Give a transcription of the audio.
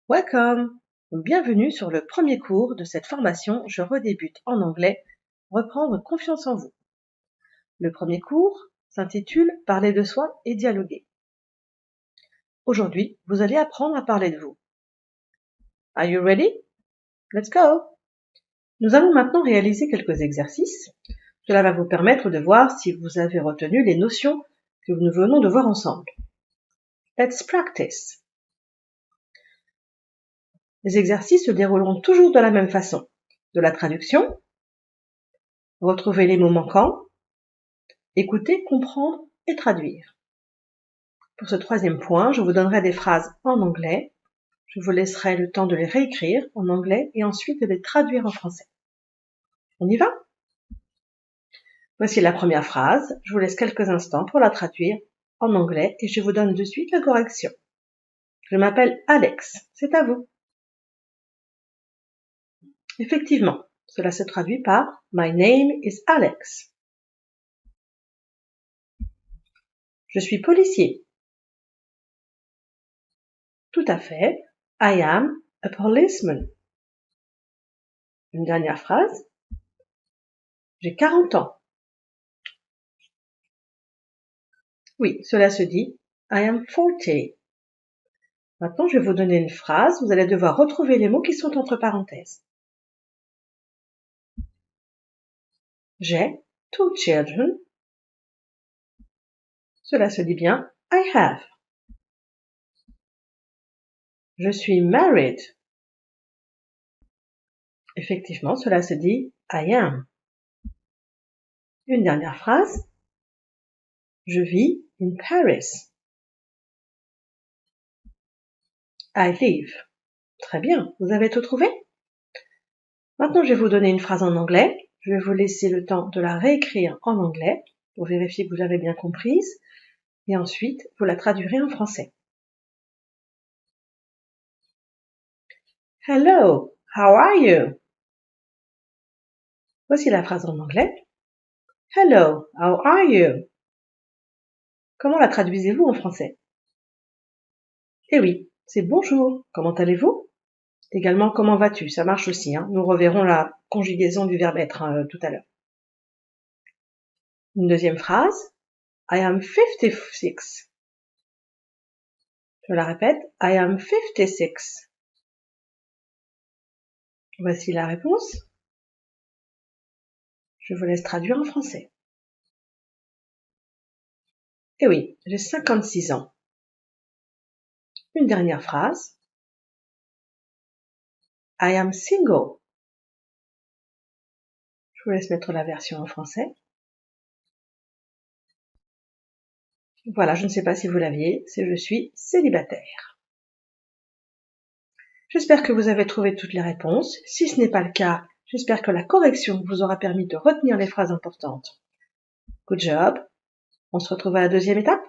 Welcome! Bienvenue sur le premier cours de cette formation Je redébute en anglais, reprendre confiance en vous. Le premier cours s'intitule Parler de soi et dialoguer. Aujourd'hui, vous allez apprendre à parler de vous. Are you ready? Let's go! Nous allons maintenant réaliser quelques exercices. Cela va vous permettre de voir si vous avez retenu les notions que nous venons de voir ensemble. Let's practice! Les exercices se dérouleront toujours de la même façon. De la traduction, retrouver les mots manquants, écouter, comprendre et traduire. Pour ce troisième point, je vous donnerai des phrases en anglais. Je vous laisserai le temps de les réécrire en anglais et ensuite de les traduire en français. On y va? Voici la première phrase. Je vous laisse quelques instants pour la traduire en anglais et je vous donne de suite la correction. Je m'appelle Alex. C'est à vous. Effectivement, cela se traduit par My name is Alex. Je suis policier. Tout à fait. I am a policeman. Une dernière phrase. J'ai 40 ans. Oui, cela se dit I am 40. Maintenant, je vais vous donner une phrase. Vous allez devoir retrouver les mots qui sont entre parenthèses. J'ai 2 children. Cela se dit bien I have. Je suis married. Effectivement, cela se dit I am. Une dernière phrase. Je vis in Paris. I live. Très bien, vous avez tout trouvé? Maintenant, je vais vous donner une phrase en anglais. Je vais vous laisser le temps de la réécrire en anglais pour vérifier que vous l'avez bien comprise. Et ensuite, vous la traduirez en français. Hello, how are you? Voici la phrase en anglais. Hello, how are you? Comment la traduisez-vous en français? Eh oui, c'est bonjour, comment allez-vous? Également, comment vas-tu? Ça marche aussi, hein. Nous reverrons la conjugaison du verbe être tout à l'heure. Une deuxième phrase. I am 56. Je la répète. I am 56. Voici la réponse. Je vous laisse traduire en français. Eh oui, j'ai 56 ans. Une dernière phrase. I am single. Je vous laisse mettre la version en français. Voilà, je ne sais pas si vous l'aviez, c'est je suis célibataire. J'espère que vous avez trouvé toutes les réponses. Si ce n'est pas le cas, j'espère que la correction vous aura permis de retenir les phrases importantes. Good job. On se retrouve à la deuxième étape.